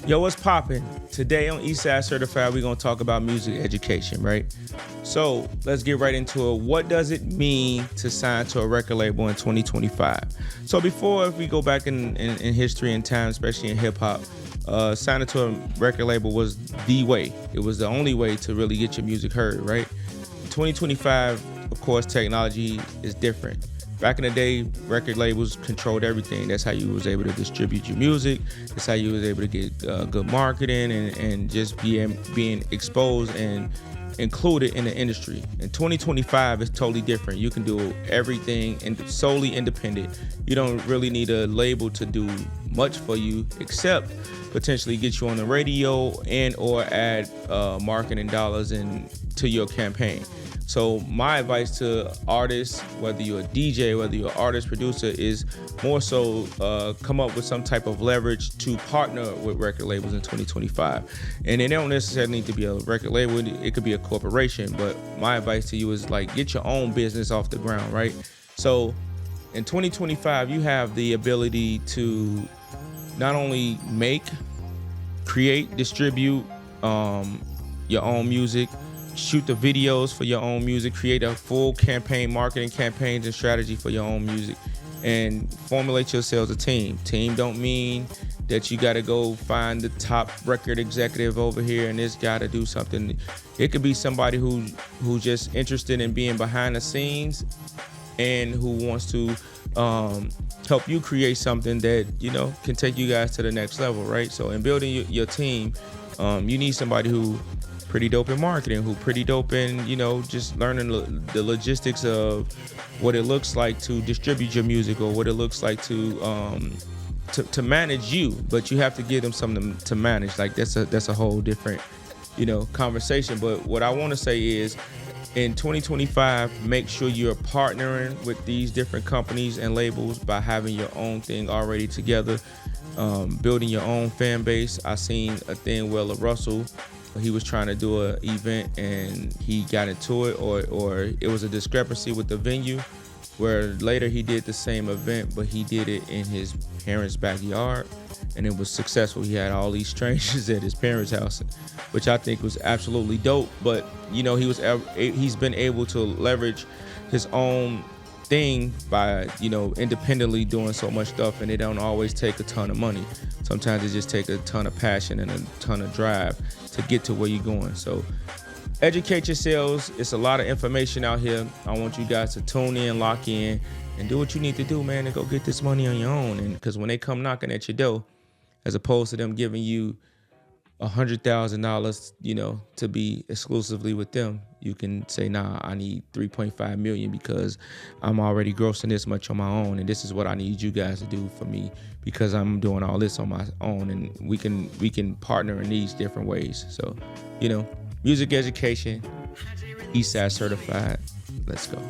Yo, what's poppin'? Today on Eastside Certified, we're gonna talk about music education, right? So let's get right into it. What does it mean to sign to a record label in 2025? So before, if we go back in history and time, especially in hip hop, signing to a record label was the way. It was the only way to really get your music heard, right? 2025, of course, technology is different. Back in the day, record labels controlled everything. That's how you was able to distribute your music. That's how you was able to get good marketing and just being exposed and included in the industry. In 2025, it's totally different. You can do everything and solely independent. You don't really need a label to do much for you, except potentially get you on the radio and or add marketing dollars to your campaign. So my advice to artists, whether you're a DJ, whether you're an artist, producer, is more so come up with some type of leverage to partner with record labels in 2025. And it don't necessarily need to be a record label. It could be a corporation. But my advice to you is like get your own business off the ground, right? So in 2025, you have the ability to not only make, create, distribute your own music, shoot the videos for your own music, create a full marketing campaigns and strategy for your own music, and formulate yourselves a team. Team don't mean that you got to go find the top record executive over here and this guy to do something. It could be somebody who's just interested in being behind the scenes and who wants to help you create something that, you know, can take you guys to the next level, right? So in building your team, you need somebody who pretty dope in marketing, who pretty dope in, you know, just learning the logistics of what it looks like to distribute your music, or what it looks like to manage you. But you have to give them something to manage. Like that's a whole different, you know, conversation. But what I want to say is, in 2025, make sure you're partnering with these different companies and labels by having your own thing already together, building your own fan base. I seen a thing where Russell, he was trying to do an event and he got into it, or it was a discrepancy with the venue, where later he did the same event, but he did it in his parents' backyard, and it was successful. He had all these strangers at his parents' house, which I think was absolutely dope. But you know, he's been able to leverage his own thing by, you know, independently doing so much stuff, and it don't always take a ton of money. Sometimes it just takes a ton of passion and a ton of drive to get to where you're going. So educate yourselves. It's a lot of information out here. I want you guys to tune in, lock in, and do what you need to do, man, and go get this money on your own. And because when they come knocking at your door, as opposed to them giving you $100,000, you know, to be exclusively with them, you can say, nah, I need 3.5 million because I'm already grossing this much on my own, and this is what I need you guys to do for me because I'm doing all this on my own. And we can partner in these different ways. So, you know, music education, Eastside Certified. Let's go.